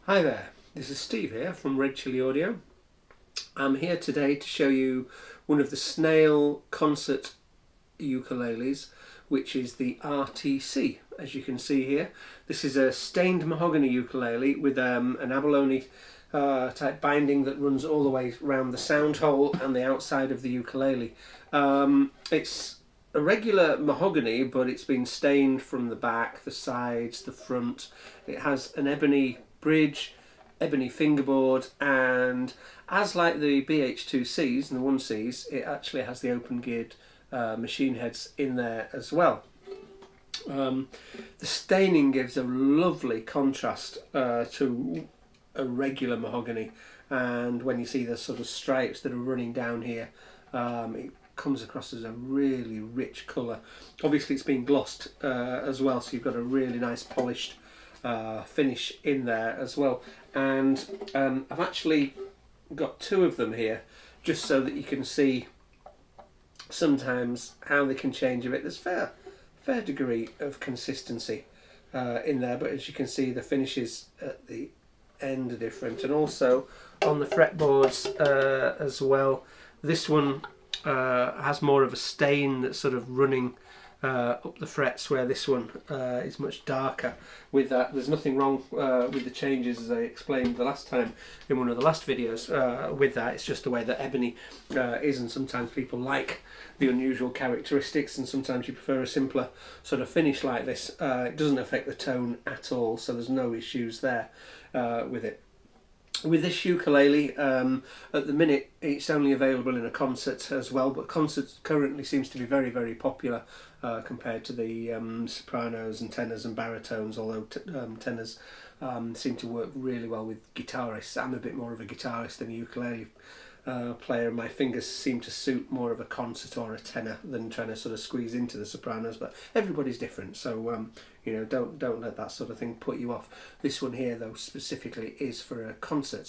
Hi there, this is Steve here from Red Chilli Audio. I'm here today to show you one of the Snail Concert Ukuleles, which is the RT-C, as you can see here. This is a stained mahogany ukulele with an abalone type binding that runs all the way around the sound hole and the outside of the ukulele. It's a regular mahogany, but it's been stained from the back, the sides, the front. It has an ebony bridge, ebony fingerboard, and as like the BH2Cs and the 1Cs, it actually has the open geared machine heads in there as well. The staining gives a lovely contrast to a regular mahogany, and when you see the sort of stripes that are running down here, it comes across as a really rich colour. Obviously it's been glossed as well, so you've got a really nice polished finish in there as well. And I've actually got two of them here just so that you can see sometimes how they can change a bit. There's fair degree of consistency in there, but as you can see the finishes at the end are different, and also on the fretboards as well. This one has more of a stain that's sort of running up the frets, where this one is much darker. With that, there's nothing wrong with the changes, as I explained the last time in one of the last videos. With that, it's just the way that ebony is, and sometimes people like the unusual characteristics, and sometimes you prefer a simpler sort of finish like this. It doesn't affect the tone at all, so there's no issues there with it. With this ukulele, at the minute it's only available in a concert as well, but concerts currently seems to be very popular compared to the sopranos and tenors and baritones, although tenors seem to work really well with guitarists. I'm a bit more of a guitarist than a ukulele player, and my fingers seem to suit more of a concert or a tenor than trying to sort of squeeze into the sopranos, but everybody's different, so you know, don't let that sort of thing put you off. This one here though specifically is for a concert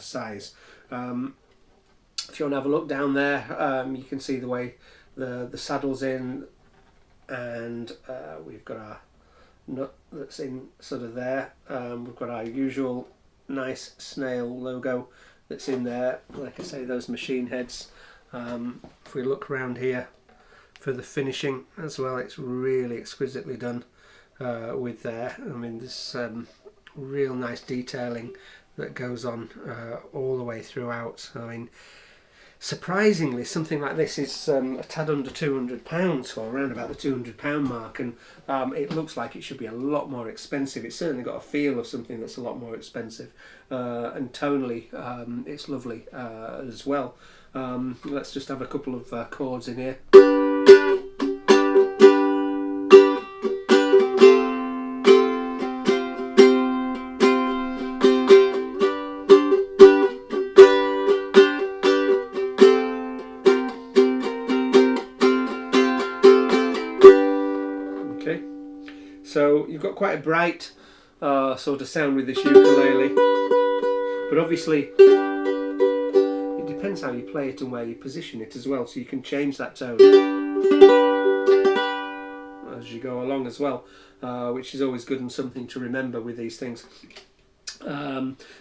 size. If you want to have a look down there, you can see the way the saddle's in, and we've got our nut that's in sort of there. We've got our usual nice snail logo that's in there. Like I say, those machine heads. If we look around here for the finishing as well, it's really exquisitely done with there. I mean, there's real nice detailing that goes on all the way throughout. I mean, surprisingly, something like this is a tad under £200, or around about the £200 mark, and it looks like it should be a lot more expensive. It's certainly got a feel of something that's a lot more expensive, and tonally it's lovely as well. Let's just have a couple of chords in here. Okay, so you've got quite a bright sort of sound with this ukulele, but obviously it depends how you play it and where you position it as well, so you can change that tone as you go along as well, which is always good and something to remember with these things.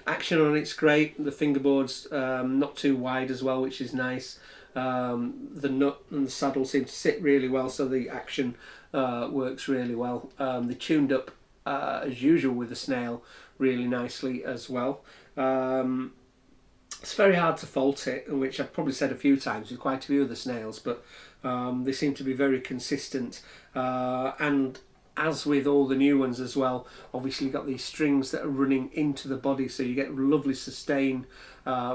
Action on it's great. The fingerboards not too wide as well, which is nice. The nut and the saddle seem to sit really well, so the action works really well. They tuned up as usual with the Snail really nicely as well. It's very hard to fault it, which I've probably said a few times with quite a few of the Snails, but they seem to be very consistent, and as with all the new ones as well, obviously you've got these strings that are running into the body, so you get lovely sustain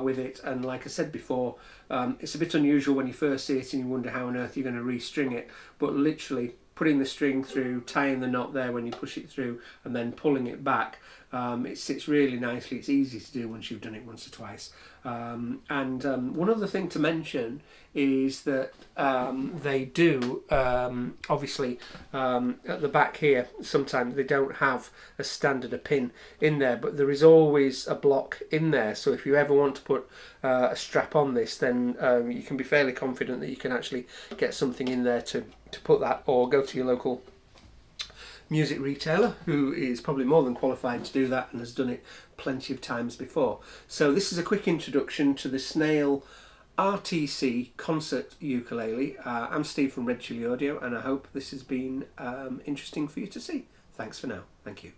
with it. And like I said before, it's a bit unusual when you first see it and you wonder how on earth you're going to restring it, but literally putting the string through, tying the knot there when you push it through, and then pulling it back, it sits really nicely. It's easy to do once you've done it once or twice. One other thing to mention is that they do, obviously at the back here, sometimes they don't have a standard a pin in there, but there is always a block in there, so if you ever want to put a strap on this, then you can be fairly confident that you can actually get something in there to put that, or go to your local music retailer who is probably more than qualified to do that and has done it plenty of times before. So this is a quick introduction to the Snail RT-C Concert Ukulele. I'm Steve from Red Chilli Audio, and I hope this has been interesting for you to see. Thanks for now. Thank you.